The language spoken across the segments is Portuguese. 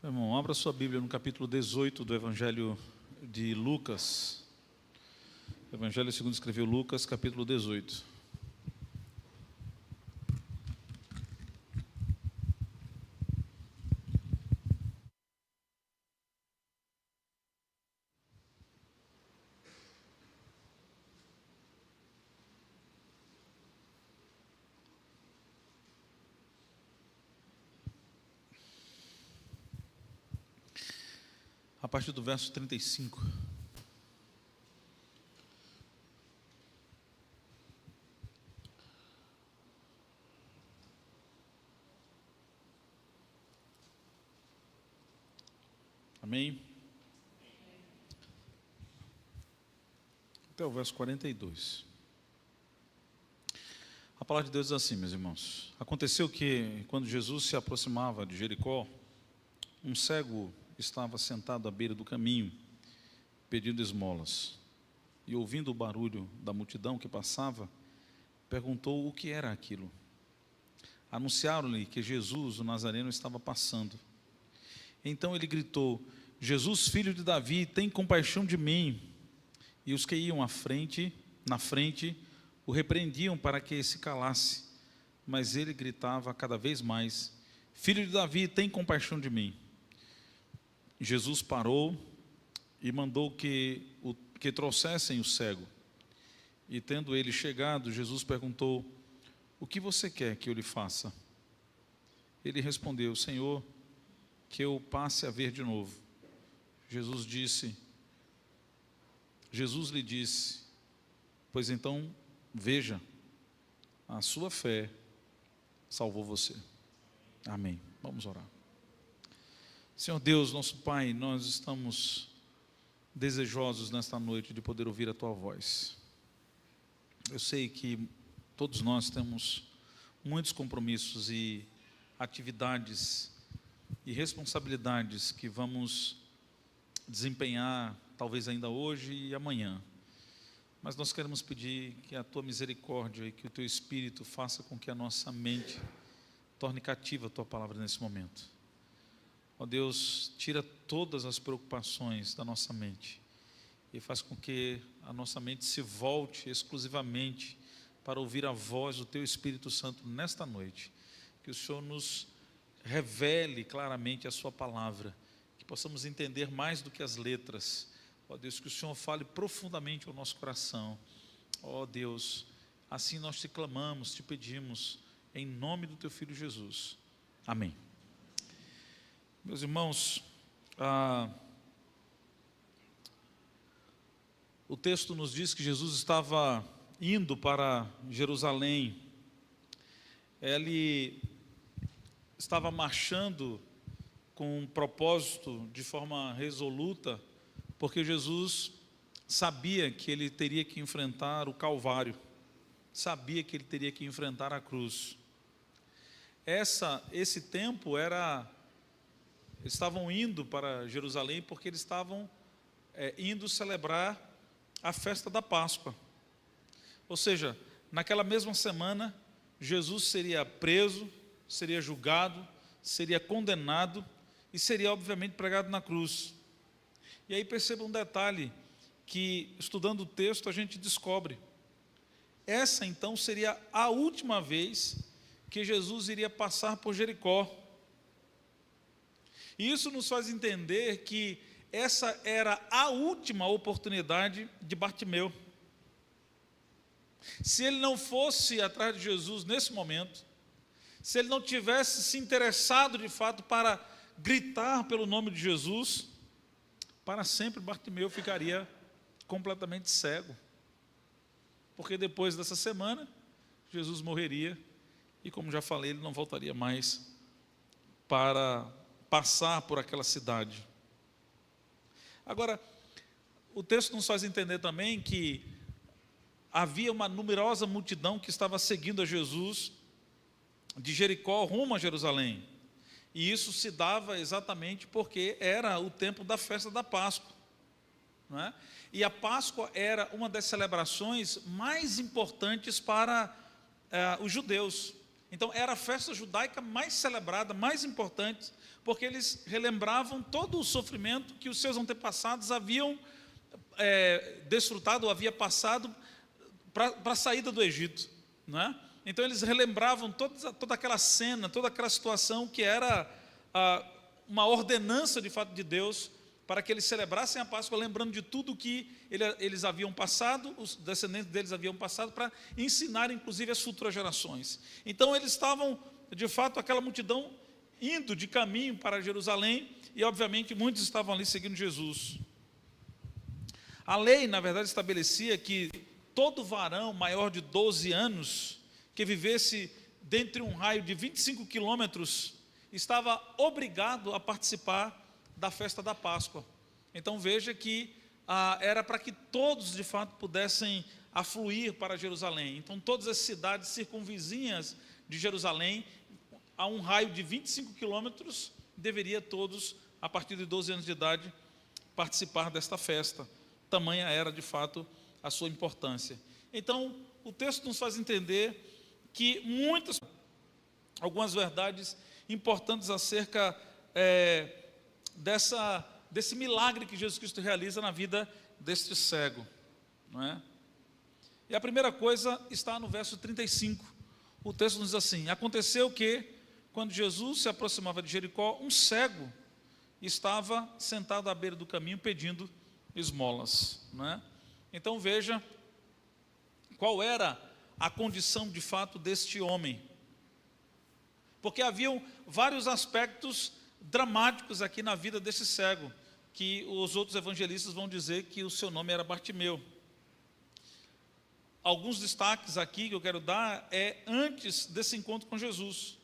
Irmão, abra sua Bíblia no capítulo 18 do Evangelho de Lucas. Evangelho segundo escreveu Lucas, capítulo 18. A partir do verso 35. Amém? Até o verso 42. A palavra de Deus diz assim, meus irmãos: aconteceu que, quando Jesus se aproximava de Jericó, um cego estava sentado à beira do caminho, pedindo esmolas. E ouvindo o barulho da multidão que passava, perguntou o que era aquilo. Anunciaram-lhe que Jesus, o Nazareno, estava passando. Então ele gritou: Jesus, filho de Davi, tem compaixão de mim. E os que iam na frente, o repreendiam para que se calasse. Mas ele gritava cada vez mais: Filho de Davi, tem compaixão de mim. Jesus parou e mandou que trouxessem o cego. E tendo ele chegado, Jesus perguntou: o que você quer que eu lhe faça? Ele respondeu: Senhor, que eu passe a ver de novo. Jesus lhe disse: pois então veja, a sua fé salvou você. Amém. Vamos orar. Senhor Deus, nosso Pai, nós estamos desejosos nesta noite de poder ouvir a Tua voz. Eu sei que todos nós temos muitos compromissos e atividades e responsabilidades que vamos desempenhar, talvez ainda hoje e amanhã. Mas nós queremos pedir que a Tua misericórdia e que o Teu Espírito faça com que a nossa mente torne cativa a Tua palavra nesse momento. Ó Deus, tira todas as preocupações da nossa mente e faz com que a nossa mente se volte exclusivamente para ouvir a voz do Teu Espírito Santo nesta noite. Que o Senhor nos revele claramente a Sua palavra, que possamos entender mais do que as letras. Ó Deus, que o Senhor fale profundamente ao nosso coração. Ó Deus, assim nós te clamamos, te pedimos, em nome do Teu Filho Jesus. Amém. Meus irmãos, o texto nos diz que Jesus estava indo para Jerusalém. Ele estava marchando com um propósito de forma resoluta, porque Jesus sabia que ele teria que enfrentar o Calvário, sabia que ele teria que enfrentar a cruz. Esse tempo estavam indo para Jerusalém porque eles estavam indo celebrar a festa da Páscoa. Ou seja, naquela mesma semana, Jesus seria preso, seria julgado, seria condenado e seria obviamente pregado na cruz. E aí perceba um detalhe que, estudando o texto, a gente descobre. Essa então seria a última vez que Jesus iria passar por Jericó. E isso nos faz entender que essa era a última oportunidade de Bartimeu. Se ele não fosse atrás de Jesus nesse momento, se ele não tivesse se interessado de fato para gritar pelo nome de Jesus, para sempre Bartimeu ficaria completamente cego. Porque depois dessa semana, Jesus morreria e, como já falei, ele não voltaria mais para passar por aquela cidade. Agora, o texto nos faz entender também que havia uma numerosa multidão que estava seguindo a Jesus de Jericó rumo a Jerusalém. E isso se dava exatamente porque era o tempo da festa da Páscoa, não é? E a Páscoa era uma das celebrações mais importantes para os judeus. Então era a festa judaica mais celebrada, mais importante, porque eles relembravam todo o sofrimento que os seus antepassados haviam desfrutado, ou havia passado para a saída do Egito, não é? Então eles relembravam toda aquela cena, toda aquela situação que era uma ordenança de fato de Deus, para que eles celebrassem a Páscoa, lembrando de tudo que eles haviam passado, os descendentes deles haviam passado, para ensinar inclusive as futuras gerações. Então eles estavam, de fato, aquela multidão indo de caminho para Jerusalém, e obviamente muitos estavam ali seguindo Jesus. A lei, na verdade, estabelecia que todo varão maior de 12 anos, que vivesse dentro de um raio de 25 quilômetros, estava obrigado a participar da festa da Páscoa. Então veja que era para que todos de fato pudessem afluir para Jerusalém. Então todas as cidades circunvizinhas de Jerusalém, a um raio de 25 quilômetros, deveria todos, a partir de 12 anos de idade, participar desta festa. Tamanha era de fato a sua importância. Então o texto nos faz entender que algumas verdades importantes acerca desse milagre que Jesus Cristo realiza na vida deste cego, não é? E a primeira coisa está no verso 35. O texto nos diz assim: aconteceu que, quando Jesus se aproximava de Jericó, um cego estava sentado à beira do caminho pedindo esmolas, não é? Então veja qual era a condição de fato deste homem, porque haviam vários aspectos dramáticos aqui na vida desse cego, que os outros evangelistas vão dizer que o seu nome era Bartimeu. Alguns destaques aqui que eu quero dar antes desse encontro com Jesus,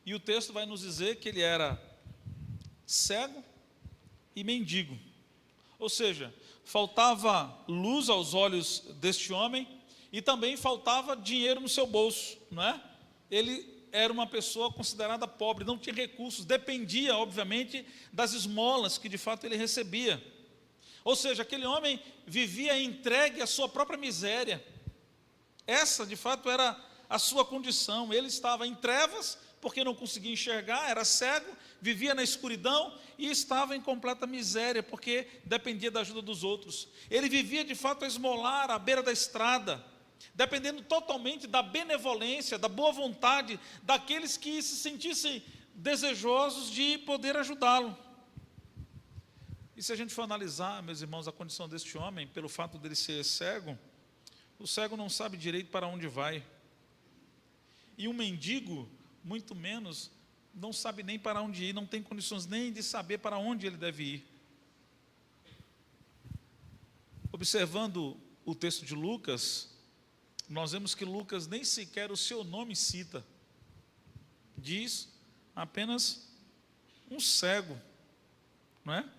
e o texto vai nos dizer que ele era cego e mendigo, ou seja, faltava luz aos olhos deste homem, e também faltava dinheiro no seu bolso, não é? Ele era uma pessoa considerada pobre, não tinha recursos, dependia, obviamente, das esmolas que de fato ele recebia. Ou seja, aquele homem vivia entregue à sua própria miséria. Essa, de fato, era a sua condição. Ele estava em trevas, porque não conseguia enxergar, era cego, vivia na escuridão e estava em completa miséria, porque dependia da ajuda dos outros. Ele vivia, de fato, a esmolar à beira da estrada, dependendo totalmente da benevolência, da boa vontade daqueles que se sentissem desejosos de poder ajudá-lo. E se a gente for analisar, meus irmãos, a condição deste homem, pelo fato dele ser cego, o cego não sabe direito para onde vai, e um mendigo, muito menos, não sabe nem para onde ir, não tem condições nem de saber para onde ele deve ir. Observando o texto de Lucas, nós vemos que Lucas nem sequer o seu nome cita, diz apenas um cego, não é?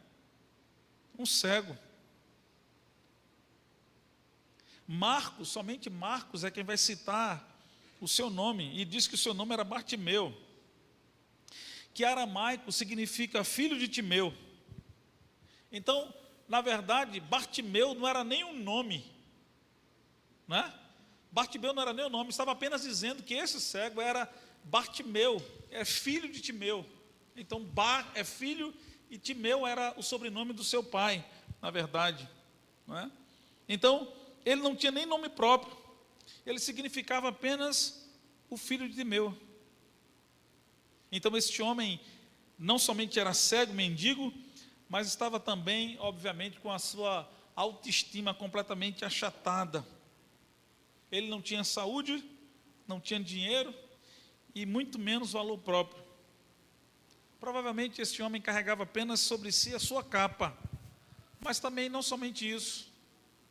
Um cego. Marcos, somente Marcos é quem vai citar o seu nome, e diz que o seu nome era Bartimeu, que aramaico significa filho de Timeu. Então, na verdade, Bartimeu não era nem um nome, não é? Bartimeu não era nem o nome, estava apenas dizendo que esse cego era Bartimeu, é filho de Timeu. Então Bar é filho e Timeu era o sobrenome do seu pai, na verdade, não é? Então ele não tinha nem nome próprio, ele significava apenas o filho de Timeu. Então este homem não somente era cego, mendigo, mas estava também, obviamente, com a sua autoestima completamente achatada. Ele não tinha saúde, não tinha dinheiro e muito menos valor próprio. Provavelmente este homem carregava apenas sobre si a sua capa, mas também não somente isso,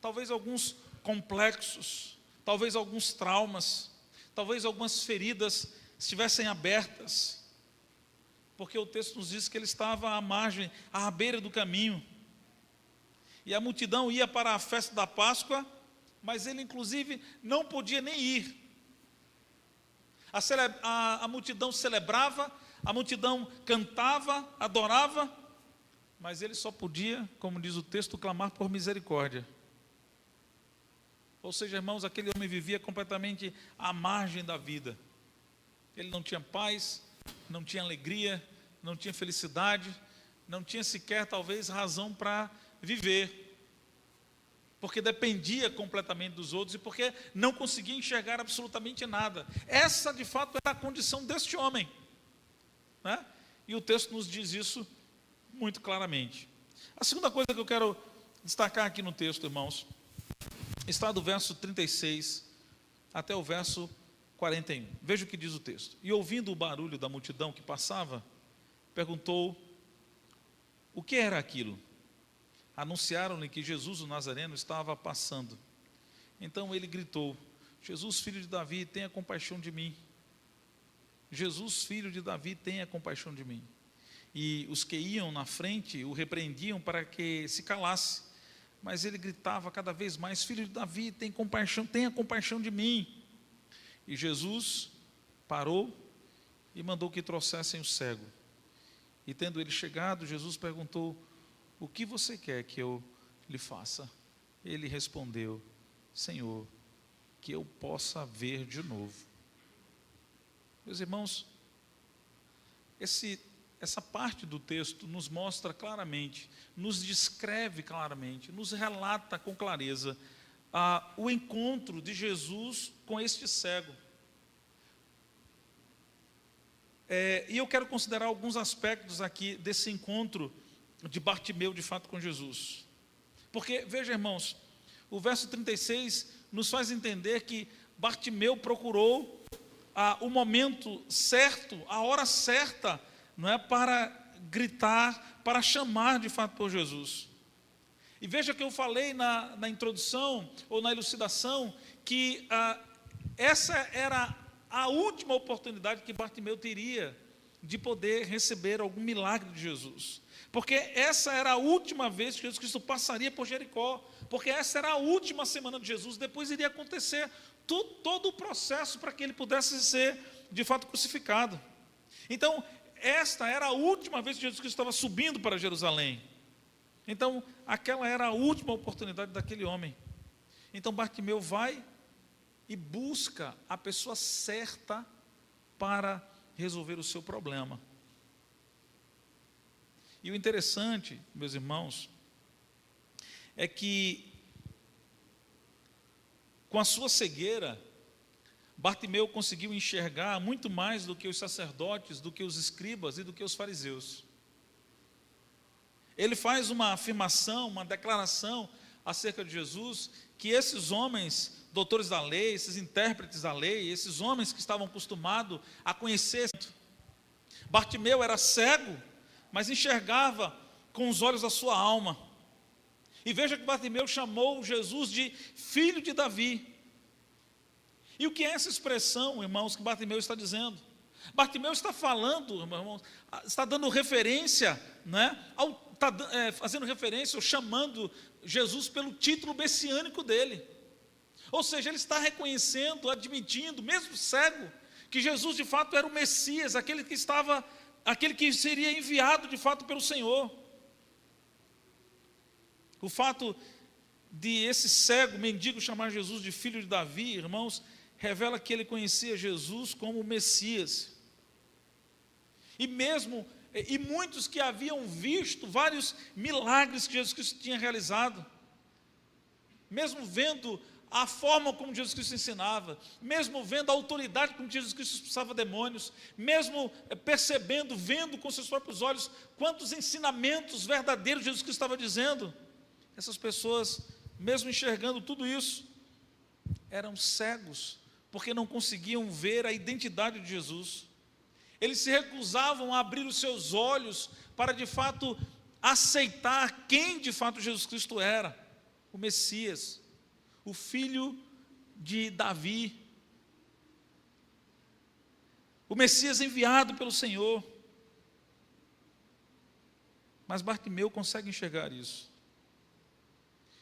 talvez alguns complexos, talvez alguns traumas, talvez algumas feridas estivessem abertas, porque o texto nos diz que ele estava à margem, à beira do caminho, e a multidão ia para a festa da Páscoa, mas ele inclusive não podia nem ir. A multidão celebrava, a multidão cantava, adorava, mas ele só podia, como diz o texto, clamar por misericórdia. Ou seja, irmãos, aquele homem vivia completamente à margem da vida. Ele não tinha paz, não tinha alegria, não tinha felicidade, não tinha sequer talvez razão para viver, porque dependia completamente dos outros e porque não conseguia enxergar absolutamente nada. Essa de fato era a condição deste homem, né? E o texto nos diz isso muito claramente. A segunda coisa que eu quero destacar aqui no texto, irmãos, está do verso 36 até o verso 41. Veja o que diz o texto. E ouvindo o barulho da multidão que passava, perguntou o que era aquilo. Anunciaram-lhe que Jesus o Nazareno estava passando. Então ele gritou: Jesus, filho de Davi, tenha compaixão de mim. Jesus, filho de Davi, tenha compaixão de mim. E os que iam na frente o repreendiam para que se calasse. Mas ele gritava cada vez mais: filho de Davi, tenha compaixão de mim. E Jesus parou e mandou que trouxessem o cego. E tendo ele chegado, Jesus perguntou: o que você quer que eu lhe faça? Ele respondeu: Senhor, que eu possa ver de novo. Meus irmãos, essa parte do texto nos mostra claramente, nos descreve claramente, nos relata com clareza o encontro de Jesus com este cego. E eu quero considerar alguns aspectos aqui desse encontro de Bartimeu de fato com Jesus. Porque, veja, irmãos, o verso 36 nos faz entender que Bartimeu procurou o momento certo, a hora certa, não é, para gritar, para chamar de fato por Jesus. E veja que eu falei na introdução, ou na elucidação, que essa era a última oportunidade que Bartimeu teria de poder receber algum milagre de Jesus. Porque essa era a última vez que Jesus Cristo passaria por Jericó, porque essa era a última semana de Jesus, depois iria acontecer todo o processo para que ele pudesse ser de fato crucificado. Então, esta era a última vez que Jesus Cristo estava subindo para Jerusalém. Então, aquela era a última oportunidade daquele homem. Então, Bartimeu vai e busca a pessoa certa para resolver o seu problema. E o interessante, meus irmãos, é que com a sua cegueira, Bartimeu conseguiu enxergar muito mais do que os sacerdotes, do que os escribas e do que os fariseus. Ele faz uma afirmação, uma declaração acerca de Jesus, que esses homens, doutores da lei, esses intérpretes da lei, esses homens que estavam acostumados a conhecer, Bartimeu era cego, mas enxergava com os olhos da sua alma. E veja que Bartimeu chamou Jesus de filho de Davi. E o que é essa expressão, irmãos, que Bartimeu está dizendo? Bartimeu está falando, irmãos, está dando referência, né, está fazendo referência, ou chamando Jesus pelo título messiânico dele. Ou seja, ele está reconhecendo, admitindo, mesmo cego, que Jesus de fato era o Messias, aquele que seria enviado de fato pelo Senhor. O fato de esse cego, mendigo, chamar Jesus de filho de Davi, irmãos, revela que ele conhecia Jesus como o Messias. E muitos que haviam visto vários milagres que Jesus Cristo tinha realizado, mesmo vendo a forma como Jesus Cristo ensinava, mesmo vendo a autoridade com que Jesus Cristo expulsava demônios, mesmo percebendo, vendo com seus próprios olhos quantos ensinamentos verdadeiros Jesus Cristo estava dizendo, essas pessoas, mesmo enxergando tudo isso, eram cegos, porque não conseguiam ver a identidade de Jesus. Eles se recusavam a abrir os seus olhos para de fato aceitar quem de fato Jesus Cristo era, o Messias, o filho de Davi, o Messias enviado pelo Senhor. Mas Bartimeu consegue enxergar isso.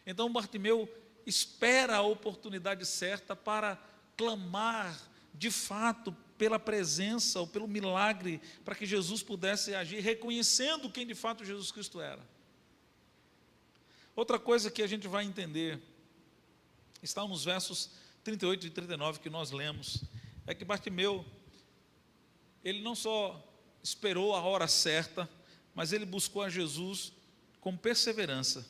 Então Bartimeu espera a oportunidade certa para clamar de fato pela presença ou pelo milagre, para que Jesus pudesse agir, reconhecendo quem de fato Jesus Cristo era. Outra coisa que a gente vai entender, está nos versos 38 e 39 que nós lemos, é que Bartimeu ele não só esperou a hora certa, mas ele buscou a Jesus com perseverança.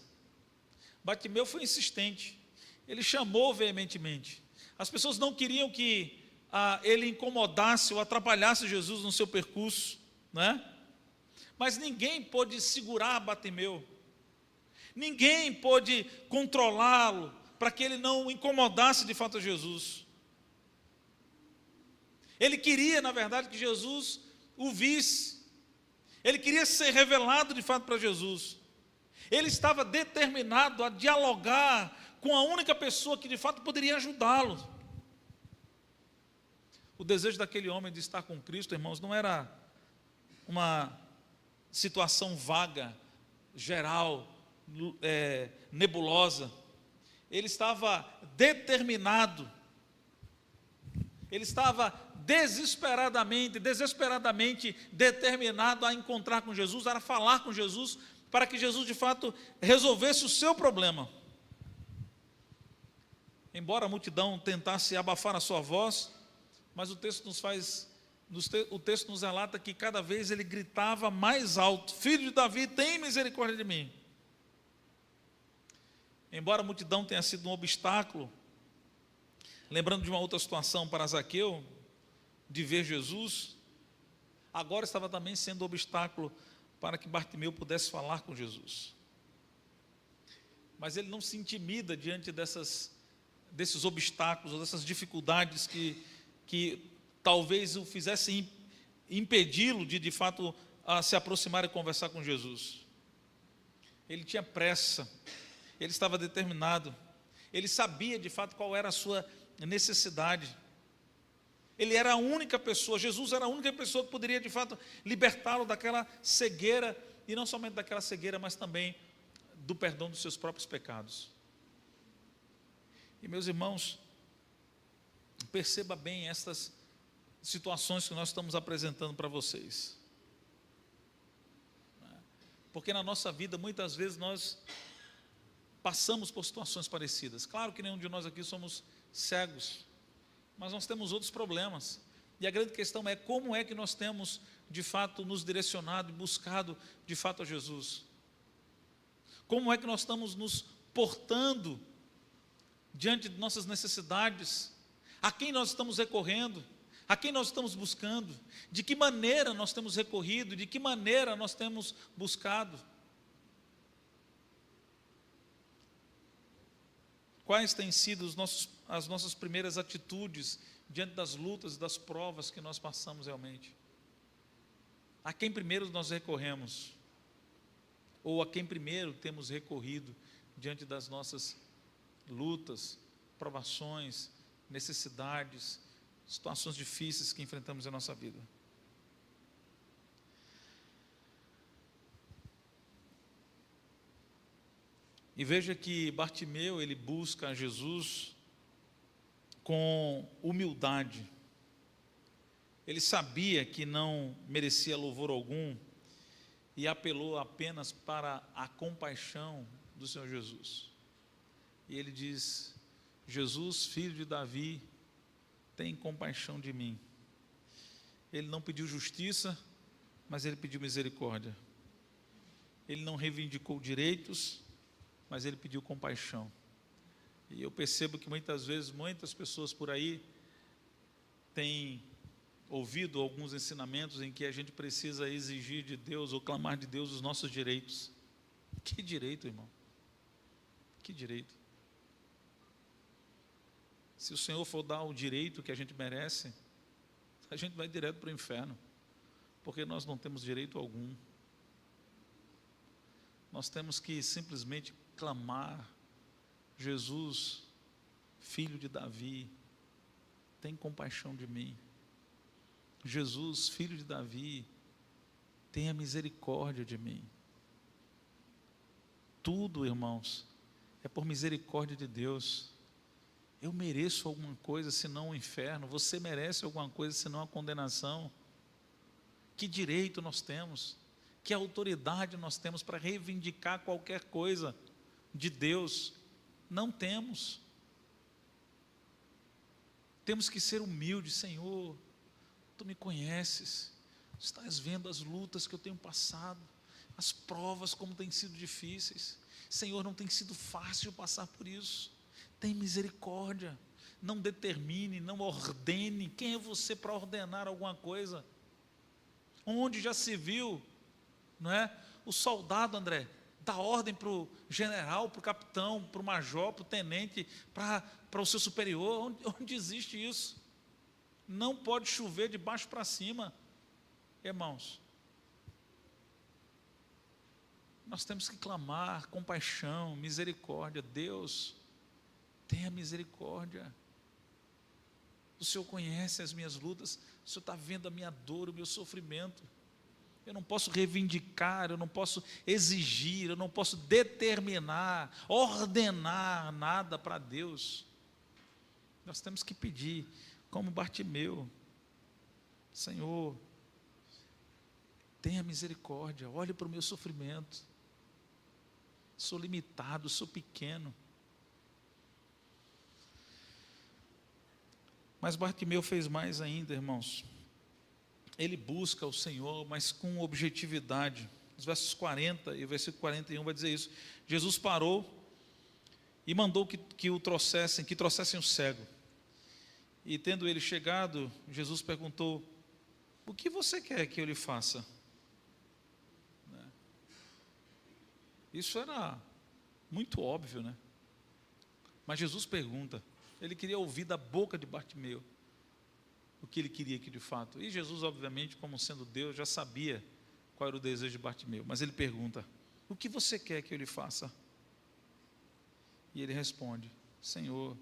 Bartimeu foi insistente, ele chamou veementemente. As pessoas não queriam que ele incomodasse ou atrapalhasse Jesus no seu percurso, né? Mas ninguém pôde segurar Bartimeu, ninguém pôde controlá-lo para que ele não incomodasse de fato a Jesus. Ele queria, na verdade, que Jesus o visse, ele queria ser revelado de fato para Jesus. Ele estava determinado a dialogar com a única pessoa que de fato poderia ajudá-lo. O desejo daquele homem de estar com Cristo, irmãos, não era uma situação vaga, geral, nebulosa. Ele estava determinado, ele estava desesperadamente determinado a encontrar com Jesus, a falar com Jesus, para que Jesus de fato resolvesse o seu problema. Embora a multidão tentasse abafar a sua voz, mas o texto nos relata que cada vez ele gritava mais alto: Filho de Davi, tem misericórdia de mim. Embora a multidão tenha sido um obstáculo, lembrando de uma outra situação para Zaqueu, de ver Jesus, agora estava também sendo um obstáculo para que Bartimeu pudesse falar com Jesus. Mas ele não se intimida diante desses obstáculos, ou dessas dificuldades que talvez o fizessem impedi-lo de fato a se aproximar e conversar com Jesus. Ele tinha pressa, ele estava determinado, ele sabia de fato qual era a sua necessidade. Ele era a única pessoa, Jesus era a única pessoa que poderia de fato libertá-lo daquela cegueira, e não somente daquela cegueira, mas também do perdão dos seus próprios pecados. E meus irmãos, perceba bem estas situações que nós estamos apresentando para vocês, porque na nossa vida muitas vezes nós passamos por situações parecidas. Claro que nenhum de nós aqui somos cegos, mas nós temos outros problemas, e a grande questão é como é que nós temos de fato nos direcionado e buscado de fato a Jesus. Como é que nós estamos nos portando diante de nossas necessidades, a quem nós estamos recorrendo, a quem nós estamos buscando, de que maneira nós temos recorrido, de que maneira nós temos buscado. Quais têm sido as nossas primeiras atitudes diante das lutas e das provas que nós passamos realmente? A quem primeiro nós recorremos? Ou a quem primeiro temos recorrido diante das nossas lutas, provações, necessidades, situações difíceis que enfrentamos em nossa vida? E veja que Bartimeu, ele busca a Jesus com humildade. Ele sabia que não merecia louvor algum e apelou apenas para a compaixão do Senhor Jesus. E ele diz: Jesus, filho de Davi, tem compaixão de mim. Ele não pediu justiça, mas ele pediu misericórdia. Ele não reivindicou direitos, mas ele pediu compaixão. E eu percebo que muitas vezes, muitas pessoas por aí têm ouvido alguns ensinamentos em que a gente precisa exigir de Deus ou clamar de Deus os nossos direitos. Que direito, irmão? Que direito? Se o Senhor for dar o direito que a gente merece, a gente vai direto para o inferno, porque nós não temos direito algum. Nós temos que simplesmente clamar: Jesus, filho de Davi, tem compaixão de mim. Jesus, filho de Davi, tenha misericórdia de mim. Tudo, irmãos, é por misericórdia de Deus. Eu mereço alguma coisa senão o inferno? Você merece alguma coisa senão a condenação? Que direito nós temos? Que autoridade nós temos para reivindicar qualquer coisa de Deus? Não temos. Temos que ser humildes. Senhor, Tu me conheces, Tu estás vendo as lutas que eu tenho passado, as provas como têm sido difíceis. Senhor, não tem sido fácil passar por isso. Tem misericórdia. Não determine, não ordene. Quem é você para ordenar alguma coisa? Onde já se viu, não é? O soldado, André, dá ordem para o general, para o capitão, para o major, para o tenente, para o seu superior. Onde existe isso? Não pode chover de baixo para cima, irmãos. Nós temos que clamar compaixão, misericórdia. Deus, tenha misericórdia. O Senhor conhece as minhas lutas, o Senhor está vendo a minha dor, o meu sofrimento. Eu não posso reivindicar, eu não posso exigir, eu não posso determinar, ordenar nada para Deus. Nós temos que pedir, como Bartimeu: Senhor, tenha misericórdia, olhe para o meu sofrimento. Sou limitado, sou pequeno. Mas Bartimeu fez mais ainda, irmãos. Ele busca o Senhor, mas com objetividade. Os versos 40 e o versículo 41 vai dizer isso. Jesus parou e mandou que trouxessem o cego. E tendo ele chegado, Jesus perguntou: o que você quer que eu lhe faça? Isso era muito óbvio, né? Mas Jesus pergunta. Ele queria ouvir da boca de Bartimeu o que ele queria aqui de fato. E Jesus, obviamente, como sendo Deus, já sabia qual era o desejo de Bartimeu. Mas ele pergunta: o que você quer que eu lhe faça? E ele responde: Senhor,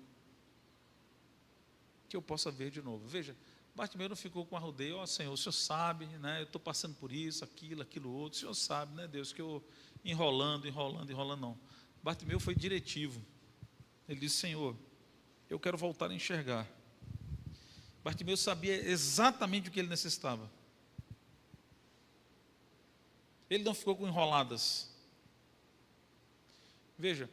que eu possa ver de novo. Veja, Bartimeu não ficou com arrodeio: ó Senhor, o Senhor sabe, né? Eu estou passando por isso, aquilo outro. O Senhor sabe, né, Deus, que eu enrolando, não. Bartimeu foi diretivo. Ele disse: Senhor, eu quero voltar a enxergar. Bartimeu sabia exatamente o que ele necessitava. Ele não ficou com enroladas. Veja,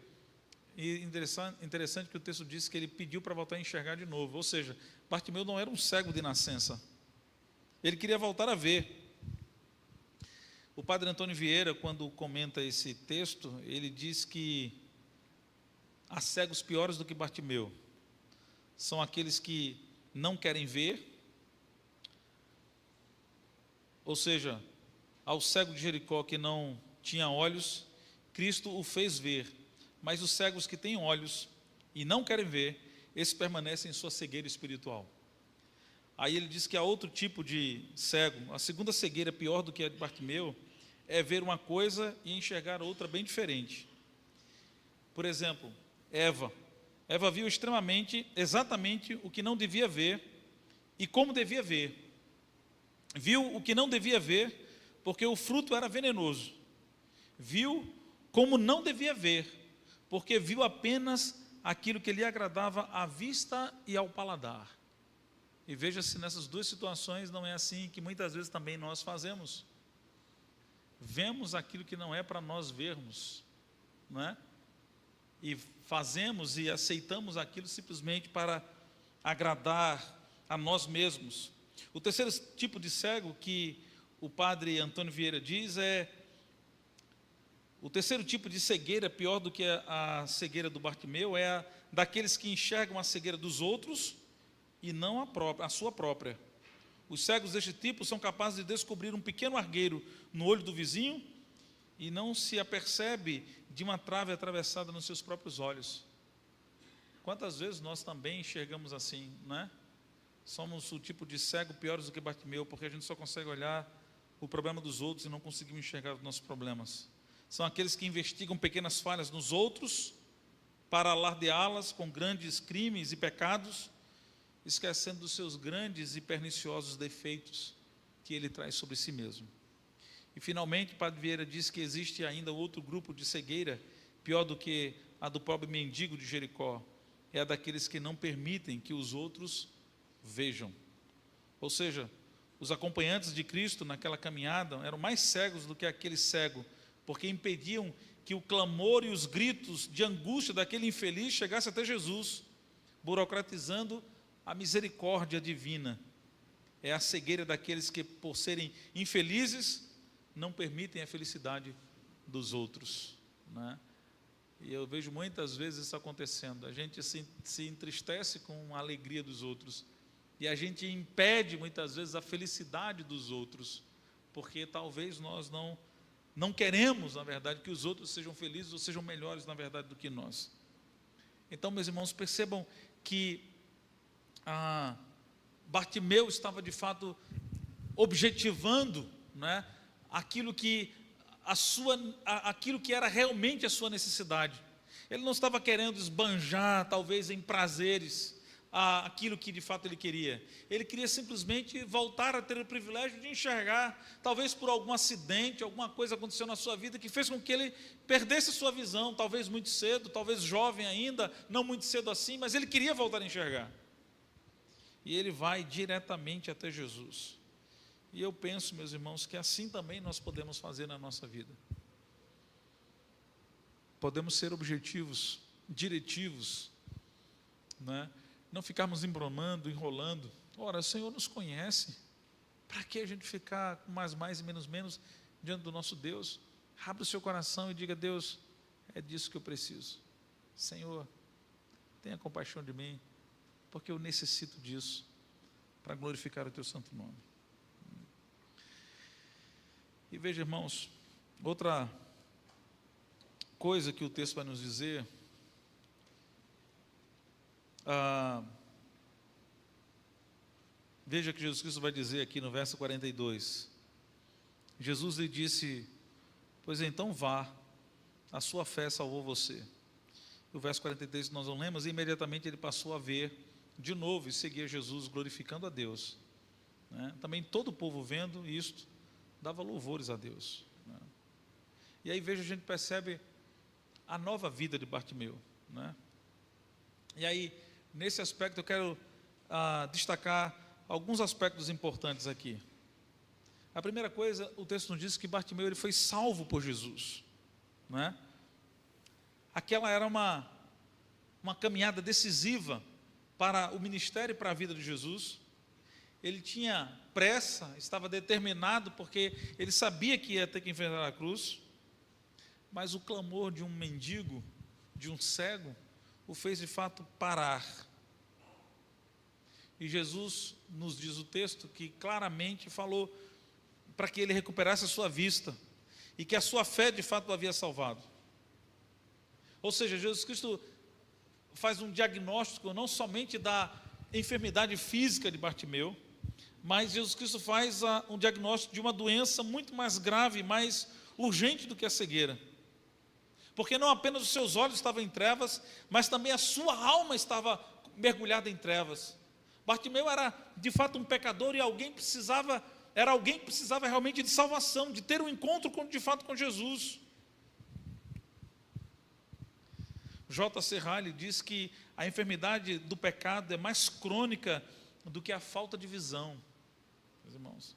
e interessante que o texto diz que ele pediu para voltar a enxergar de novo. Ou seja, Bartimeu não era um cego de nascença. Ele queria voltar a ver. O padre Antônio Vieira, quando comenta esse texto, ele diz que há cegos piores do que Bartimeu. São aqueles que não querem ver, ou seja, ao cego de Jericó que não tinha olhos, Cristo o fez ver, mas os cegos que têm olhos e não querem ver, esses permanecem em sua cegueira espiritual. Aí ele diz que há outro tipo de cego, a segunda cegueira pior do que a de Bartimeu, é ver uma coisa e enxergar outra bem diferente. Por exemplo, Eva viu exatamente o que não devia ver e como devia ver. Viu o que não devia ver, porque o fruto era venenoso. Viu como não devia ver, porque viu apenas aquilo que lhe agradava à vista e ao paladar. E veja se nessas duas situações não é assim que muitas vezes também nós fazemos. Vemos aquilo que não é para nós vermos, não é? E fazemos e aceitamos aquilo simplesmente para agradar a nós mesmos. O terceiro tipo de cego que o padre Antônio Vieira diz o terceiro tipo de cegueira, pior do que a cegueira do Bartimeu, é a daqueles que enxergam a cegueira dos outros e não a sua própria. Os cegos deste tipo são capazes de descobrir um pequeno argueiro no olho do vizinho e não se apercebe de uma trave atravessada nos seus próprios olhos. Quantas vezes nós também enxergamos assim, né? Somos o tipo de cego piores do que Bartimeu, porque a gente só consegue olhar o problema dos outros e não conseguimos enxergar os nossos problemas. São aqueles que investigam pequenas falhas nos outros para alardeá-las com grandes crimes e pecados, esquecendo dos seus grandes e perniciosos defeitos que ele traz sobre si mesmo. E finalmente, Padre Vieira diz que existe ainda outro grupo de cegueira, pior do que a do pobre mendigo de Jericó, é a daqueles que não permitem que os outros vejam. Ou seja, os acompanhantes de Cristo naquela caminhada eram mais cegos do que aquele cego, porque impediam que o clamor e os gritos de angústia daquele infeliz chegasse até Jesus, burocratizando a misericórdia divina. é a cegueira daqueles que, por serem infelizes, não permitem a felicidade dos outros, né? E eu vejo muitas vezes isso acontecendo. A gente se entristece com a alegria dos outros, e a gente impede muitas vezes a felicidade dos outros, porque talvez nós não queremos, na verdade, que os outros sejam felizes ou sejam melhores, na verdade, do que nós. Então, meus irmãos, percebam que Bartimeu estava de fato objetivando, né, aquilo que era realmente a sua necessidade. Ele não estava querendo esbanjar, talvez, em prazeres, aquilo que de fato ele queria. Ele queria simplesmente voltar a ter o privilégio de enxergar, talvez por algum acidente, alguma coisa aconteceu na sua vida que fez com que ele perdesse sua visão, talvez muito cedo, talvez jovem ainda, não muito cedo assim, mas ele queria voltar a enxergar. E ele vai diretamente até Jesus. E eu penso, meus irmãos, que assim também nós podemos fazer na nossa vida. Podemos ser objetivos, diretivos, né? Não ficarmos embromando, enrolando. Ora, o Senhor nos conhece. Para que a gente ficar com mais e menos diante do nosso Deus? Abra o seu coração e diga: Deus, é disso que eu preciso. Senhor, tenha compaixão de mim, porque eu necessito disso para glorificar o teu santo nome. E veja, irmãos, outra coisa que o texto vai nos dizer, veja que Jesus Cristo vai dizer aqui no verso 42, Jesus lhe disse: pois então vá, a sua fé salvou você. O verso 43 nós não lemos, e imediatamente ele passou a ver de novo e seguia Jesus, glorificando a Deus, né? Também todo o povo vendo isto, dava louvores a Deus, né? E aí veja, a gente percebe a nova vida de Bartimeu, né? E aí, nesse aspecto eu quero destacar alguns aspectos importantes aqui. A primeira coisa, o texto nos diz que Bartimeu ele foi salvo por Jesus, né? Aquela era uma caminhada decisiva para o ministério e para a vida de Jesus. Ele tinha pressa, estava determinado, porque ele sabia que ia ter que enfrentar a cruz, mas o clamor de um mendigo, de um cego, o fez de fato parar. E Jesus nos diz o texto que claramente falou para que ele recuperasse a sua vista, e que a sua fé de fato o havia salvado. Ou seja, Jesus Cristo faz um diagnóstico não somente da enfermidade física de Bartimeu, mas Jesus Cristo faz um diagnóstico de uma doença muito mais grave, mais urgente do que a cegueira. Porque não apenas os seus olhos estavam em trevas, mas também a sua alma estava mergulhada em trevas. Bartimeu era de fato um pecador, e era alguém que precisava realmente de salvação, de ter um encontro de fato com Jesus. J.C. Ryle diz que a enfermidade do pecado é mais crônica do que a falta de visão, meus irmãos.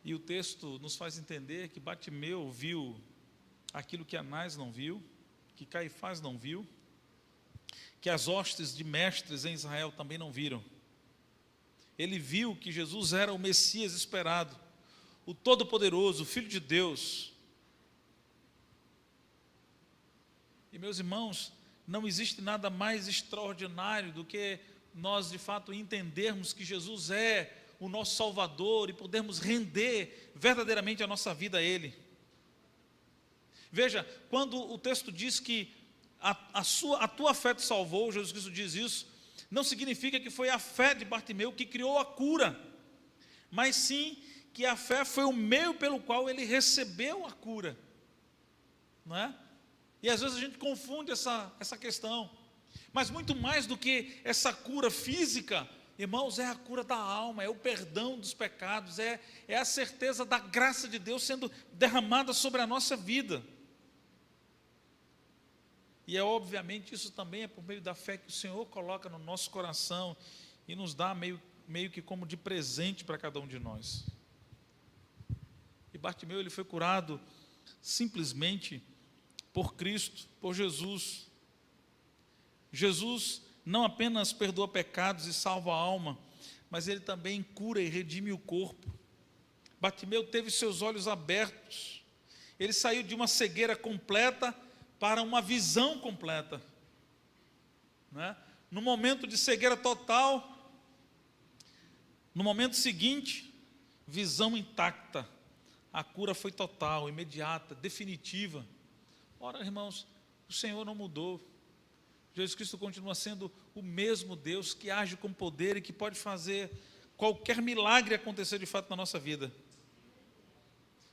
E o texto nos faz entender que Bartimeu viu aquilo que Anás não viu, que Caifás não viu, que as hostes de mestres em Israel também não viram. Ele viu que Jesus era o Messias esperado, o Todo-Poderoso, o Filho de Deus. E, meus irmãos, não existe nada mais extraordinário do que nós de fato entendermos que Jesus é o nosso Salvador e podermos render verdadeiramente a nossa vida a Ele. Veja, quando o texto diz que a tua fé te salvou, Jesus Cristo diz isso, não significa que foi a fé de Bartimeu que criou a cura, mas sim que a fé foi o meio pelo qual ele recebeu a cura, não é? E às vezes a gente confunde essa questão, mas muito mais do que essa cura física, irmãos, é a cura da alma, é o perdão dos pecados, é a certeza da graça de Deus sendo derramada sobre a nossa vida. E obviamente isso também é por meio da fé que o Senhor coloca no nosso coração e nos dá meio que como de presente para cada um de nós. E Bartimeu ele foi curado simplesmente por Cristo, por Jesus. Jesus não apenas perdoa pecados e salva a alma, mas ele também cura e redime o corpo. Bartimeu teve seus olhos abertos, ele saiu de uma cegueira completa para uma visão completa, né? No momento de cegueira total, no momento seguinte, visão intacta, a cura foi total, imediata, definitiva. Ora, irmãos, o Senhor não mudou, Jesus Cristo continua sendo o mesmo Deus que age com poder e que pode fazer qualquer milagre acontecer de fato na nossa vida.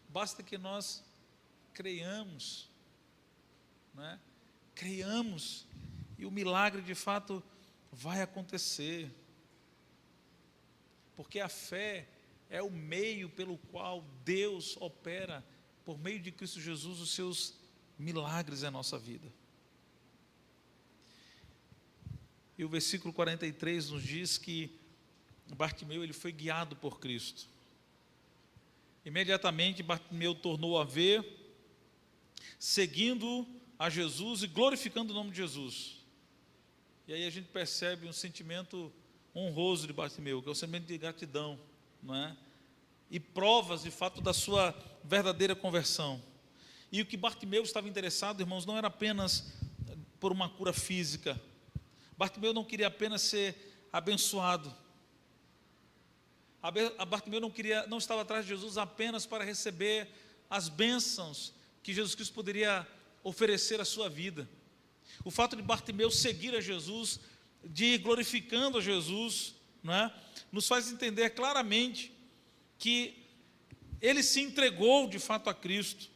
Basta que nós creiamos, né? Creiamos, e o milagre de fato vai acontecer, porque a fé é o meio pelo qual Deus opera, por meio de Cristo Jesus, os seus milagres em nossa vida. E o versículo 43 nos diz que Bartimeu ele foi guiado por Cristo. Imediatamente Bartimeu tornou a ver, seguindo a Jesus e glorificando o nome de Jesus. E aí a gente percebe um sentimento honroso de Bartimeu, que é o sentimento de gratidão, não é? E provas de fato da sua verdadeira conversão. E o que Bartimeu estava interessado, irmãos, não era apenas por uma cura física. Bartimeu não queria apenas ser abençoado. Bartimeu não estava atrás de Jesus apenas para receber as bênçãos que Jesus Cristo poderia oferecer à sua vida. O fato de Bartimeu seguir a Jesus, de ir glorificando a Jesus, não é? Nos faz entender claramente que ele se entregou de fato a Cristo.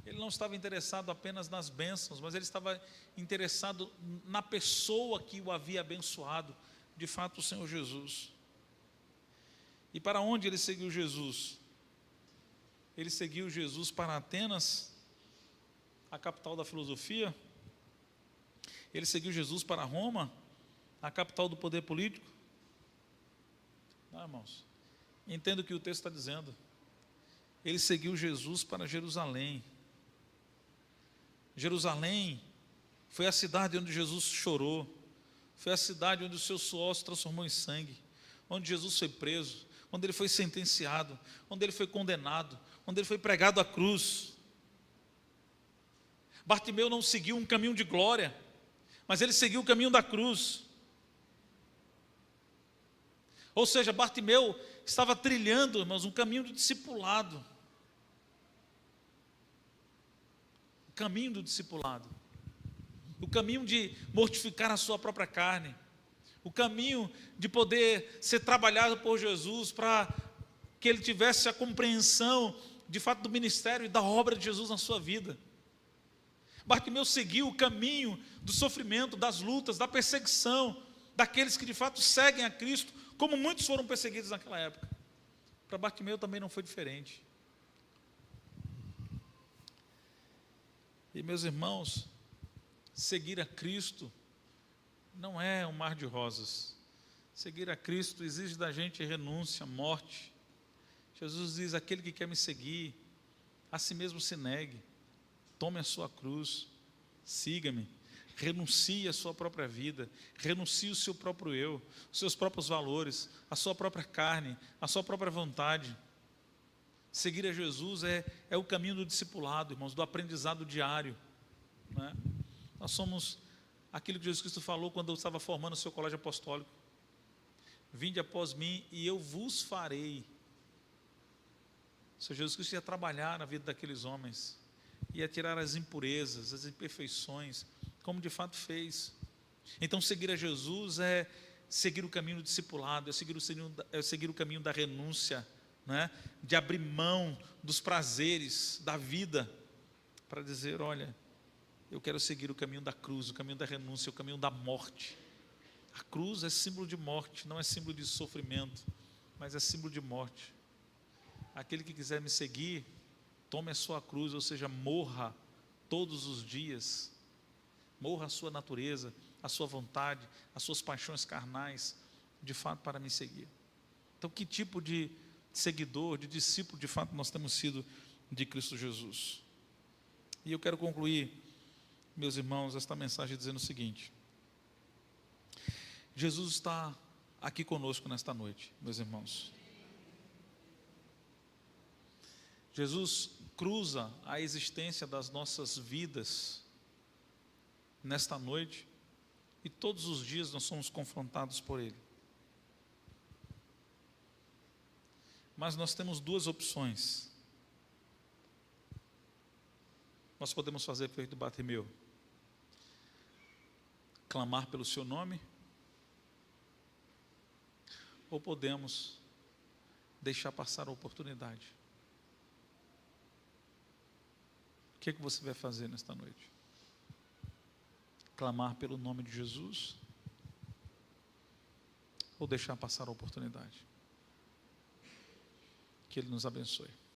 Ele não estava interessado apenas nas bênçãos, mas ele estava interessado na pessoa que o havia abençoado, de fato o Senhor Jesus. E para onde ele seguiu Jesus? Ele seguiu Jesus para Atenas, a capital da filosofia. Ele seguiu Jesus para Roma, a capital do poder político. Não, irmãos, entenda o que o texto está dizendo. Ele seguiu Jesus para Jerusalém. Jerusalém foi a cidade onde Jesus chorou, foi a cidade onde o seu suor se transformou em sangue, onde Jesus foi preso, onde ele foi sentenciado, onde ele foi condenado, onde ele foi pregado à cruz. Bartimeu não seguiu um caminho de glória, mas ele seguiu o caminho da cruz. Ou seja, Bartimeu estava trilhando, irmãos, um caminho de discipulado. O caminho do discipulado. O caminho de mortificar a sua própria carne. O caminho de poder ser trabalhado por Jesus para que ele tivesse a compreensão de fato do ministério e da obra de Jesus na sua vida. Bartimeu seguiu o caminho do sofrimento, das lutas, da perseguição, daqueles que de fato seguem a Cristo, como muitos foram perseguidos naquela época. Para Bartimeu também não foi diferente. E meus irmãos, seguir a Cristo não é um mar de rosas. Seguir a Cristo exige da gente renúncia, morte. Jesus diz: aquele que quer me seguir, a si mesmo se negue, tome a sua cruz, siga-me, renuncie a sua própria vida, renuncie o seu próprio eu, os seus próprios valores, a sua própria carne, a sua própria vontade. Seguir a Jesus é o caminho do discipulado, irmãos, do aprendizado diário, né? Nós somos aquilo que Jesus Cristo falou quando eu estava formando o seu colégio apostólico: vinde após mim e eu vos farei. O Senhor Jesus Cristo ia trabalhar na vida daqueles homens, ia tirar as impurezas, as imperfeições, como de fato fez. Então seguir a Jesus é seguir o caminho do discipulado, é seguir o caminho da renúncia, né? De abrir mão dos prazeres da vida, para dizer: olha, eu quero seguir o caminho da cruz, o caminho da renúncia, o caminho da morte. A cruz é símbolo de morte, não é símbolo de sofrimento, mas é símbolo de morte. Aquele que quiser me seguir, tome a sua cruz, ou seja, morra todos os dias, morra a sua natureza, a sua vontade, as suas paixões carnais, de fato, para me seguir. Então, que tipo de seguidor, de discípulo, de fato, nós temos sido de Cristo Jesus? E eu quero concluir meus irmãos, esta mensagem dizendo o seguinte: Jesus está aqui conosco nesta noite, meus irmãos. Jesus cruza a existência das nossas vidas nesta noite, e todos os dias nós somos confrontados por Ele. Mas nós temos duas opções. Nós podemos fazer feito Bartimeu, clamar pelo seu nome, ou podemos deixar passar a oportunidade. O que você vai fazer nesta noite? Clamar pelo nome de Jesus, ou deixar passar a oportunidade? Que Ele nos abençoe.